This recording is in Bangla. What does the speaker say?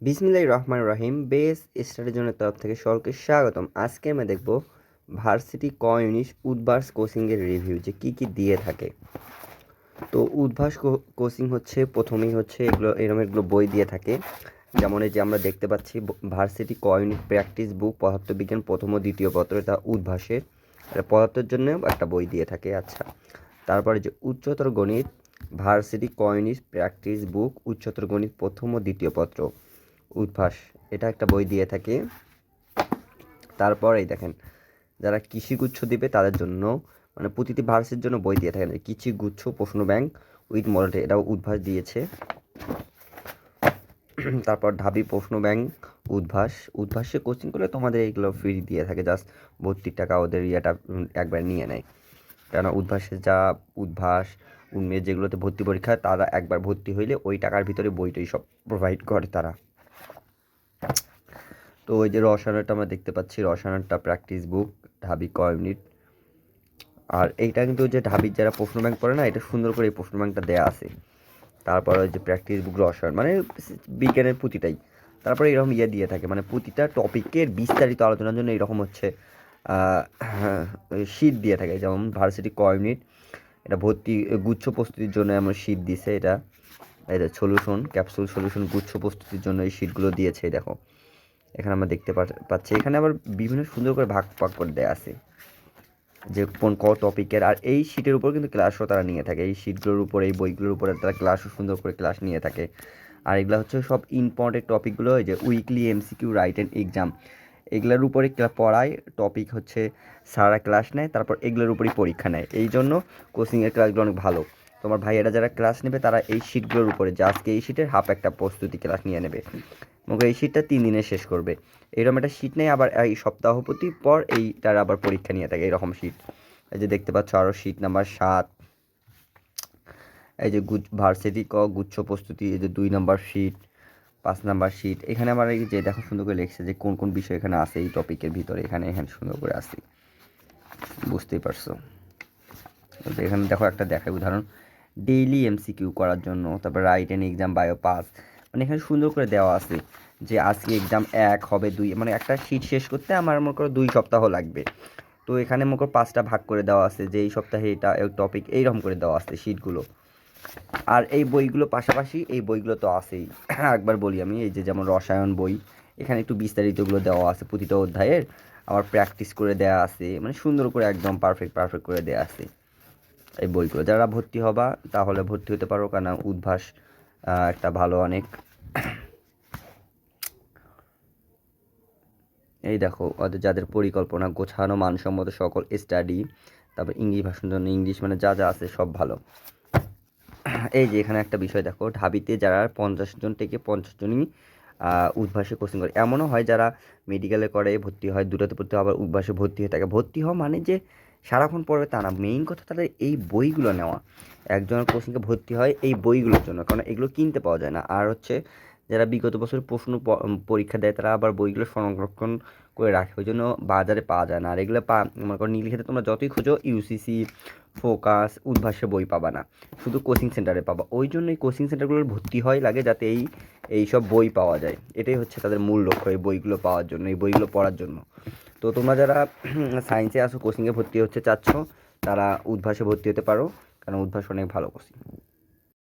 বিসমিল্লাহির রহমানির রহিম। বেস স্টাডির জন্য তরফ থেকে সকলকে স্বাগতম। আজকে আমরা দেখব ভার্সিটি ক ইউনিট উদ্ভাস কোচিংয়ের রিভিউ, যে কী কী দিয়ে থাকে। তো উদ্ভাস কোচিং হচ্ছে প্রথমেই হচ্ছে এগুলো বই দিয়ে থাকে। যেমন এই যে আমরা দেখতে পাচ্ছি ভার্সিটি ক ইউনিট প্র্যাকটিস বুক পদার্থবিজ্ঞান প্রথম ও দ্বিতীয় পত্র, এটা উদ্ভাসের, এটা পদার্থের জন্য একটা বই দিয়ে থাকে। আচ্ছা, তারপরে যে উচ্চতর গণিত ভার্সিটি ক ইউনিট প্র্যাকটিস বুক উচ্চতর গণিত প্রথম ও দ্বিতীয় পত্র উদ্ভাস, এটা একটা বই দিয়ে থাকে। তারপরেই দেখেন, যারা কৃষিগুচ্ছ দিবে তাদের জন্য মানে প্রতিটি ভার্সের জন্য বই দিয়ে থাকেন, কৃষিগুচ্ছ প্রশ্ন ব্যাংক উইথ মডেল, এটাও উদ্ভাস দিয়েছে। তারপর ঢাবি প্রশ্ন ব্যাংক উদ্ভাসে কোচিং করলে তোমাদের এইগুলো ফ্রি দিয়ে থাকে, জাস্ট ভর্তির টাকা ওদের ইয়েটা একবার নিয়ে নেয়। কেন উদ্ভাসের উদ্ভাস উন্মেষ যেগুলোতে ভর্তি পরীক্ষা, তারা একবার ভর্তি হইলে ওই টাকার ভিতরে বইটই সব প্রোভাইড করে তারা। তো ওই যে রসায়নটা আমরা দেখতে পাচ্ছি, রসায়নটা প্র্যাকটিস বুক ঢাবি ক ইউনিট। আর এইটা কিন্তু যে ঢাবির যারা প্রশ্ন ব্যাংক পড়ে না, এটা সুন্দর করে এই প্রশ্ন ব্যাংকটা দেওয়া আছে। তারপর ওই যে প্র্যাকটিস বুক রসায়ন মানে বিজ্ঞানের প্রতিটাই। তারপরে এরকম দিয়ে থাকে, মানে প্রতিটা টপিকের বিস্তারিত আলোচনার জন্য এরকম হচ্ছে শীট দিয়ে থাকে। যেমন ভার্সিটি ক ইউনিট এটা ভর্তি গুচ্ছ প্রস্তুতির জন্য এমন শীট দিছে। এটা সলিউশন ক্যাপসুল সলিউশন গুচ্ছ প্রস্তুতির জন্য এই শীটগুলো দিয়েছে। দেখো এখানে আমরা দেখতে পাচ্ছি, এখানে আবার বিভিন্ন সুন্দর করে ভাগ করে দেওয়া আছে যে কোন টপিকের। আর এই শীটের উপর কিন্তু ক্লাসও তারা নিয়ে থাকে, এই শীটগুলোর উপর এই বইগুলোর উপরে তারা ক্লাসও সুন্দর করে ক্লাস নিয়ে থাকে। আর এগুলো হচ্ছে সব ইম্পর্টেন্ট টপিকগুলো, ওই যে weekly MCQ right and exam, এগুলোর উপরে পড়ায় টপিক হচ্ছে সারা ক্লাস নেয়, তারপর এগুলোর উপরই পরীক্ষা নেয়। এই জন্য কোচিংয়ের ক্লাসগুলো অনেক ভালো। তোমার ভাইয়েরা যারা ক্লাস নেবে তারা এই শীটগুলোর উপরে, যে আজকে এই শীটের হাফ একটা প্রস্তুতি ক্লাস নিয়ে নেবে, মুখে এই শীটটা 3 দিনে শেষ করবে। এরকম একটা শীট নেই, আবার এই সপ্তাহ প্রতি পর এইটার আবার পরীক্ষা নিয়ে থাকে এরকম শীট। এই যে দেখতে পাচ্ছ আরও শীট নাম্বার 7, এই যে ভার্সিটি ক গুচ্ছ প্রস্তুতি, এই যে 2 নাম্বার শীট, 5 নাম্বার শীট। এখানে আমার এই যে দেখো সুন্দর করে লিখছে যে কোন কোন বিষয় এখানে আছে এই টপিকের ভিতরে, এখানে সুন্দর করে আছে, বুঝতেই পারছো। এখানে দেখো একটা দেখায় উদাহরণ, ডেইলি এমসিকিউ করার জন্য, তারপর রাইট অ্যান্ড এক্সাম বায়ো 5, মানে এখানে সুন্দর করে দেওয়া আছে যে আজকে এক্সাম 1 হবে 2, মানে একটা শীট শেষ করতে আমার মনে করো 2 সপ্তাহ লাগবে। তো এখানে মনে করো 5টা ভাগ করে দেওয়া আছে যে এই সপ্তাহে এটা টপিক এইরকম করে দেওয়া আছে শীটগুলো। আর এই বইগুলো পাশাপাশি এই বইগুলো তো আছেই। একবার বলি আমি, এই যে যেমন রসায়ন বই, এখানে একটু বিস্তারিতগুলো দেওয়া আছে প্রতিটা অধ্যায়ের, আবার প্র্যাকটিস করে দেওয়া আছে, মানে সুন্দর করে একদম পারফেক্ট করে দেওয়া আছে এই বইগুলো। যারা ভর্তি হবা তাহলে ভর্তি হতে পারো, কারণ উদ্ভাস একটা ভালো অনেক। এই দেখো ওদের যাদের পরিকল্পনা গোছানো মানসম্মত সকল স্টাডি, তারপর ইংলিশ ভাষার জন্য ইংলিশ, মানে যা যা আছে সব ভালো। এই যে এখানে একটা বিষয় দেখো, ঢাবিতে যারা 50 জন থেকে 50 জনই উদ্ভাসে কোচিং করে। এমনও হয় যারা মেডিকেলে করে ভর্তি হয়, দুটোতে ভর্তি হয়, আবার উদ্ভাসে ভর্তি হয়ে থাকে। ভর্তি হওয়া মানে যে সারাক্ষণ পড়বে তা না, মেইন কথা তাদের এই বইগুলো নেওয়া। একজনের কোচিংয়ে ভর্তি হয় এই বইগুলোর জন্য, কারণ এগুলো কিনতে পাওয়া যায় না। আর হচ্ছে যারা বিগত বছর প্রশ্ন পরীক্ষা দেয় তারা আবার বইগুলো সংরক্ষণ করে রাখে, ওই জন্য বাজারে পাওয়া যায় না। আর এগুলো মনে করো নীলক্ষেতে তোমরা যতই খোঁজো ইউসিসি, ফোকাস, উদ্ভাসে বই পাবা না, শুধু কোচিং সেন্টারে পাবা। ওই জন্য এই কোচিং সেন্টারগুলোর ভর্তি হয় লাগে, যাতে এই সব বই পাওয়া যায়। এটাই হচ্ছে তাদের মূল লক্ষ্য, এই বইগুলো পাওয়ার জন্য, এই বইগুলো পড়ার জন্য। তো তোমরা যারা সায়েন্সে আসো, কোচিংয়ে ভর্তি হচ্ছে চাচ্ছ, তারা উদ্ভাসে ভর্তি হতে পারো, কারণ উদ্ভাস অনেক ভালো কোচিং।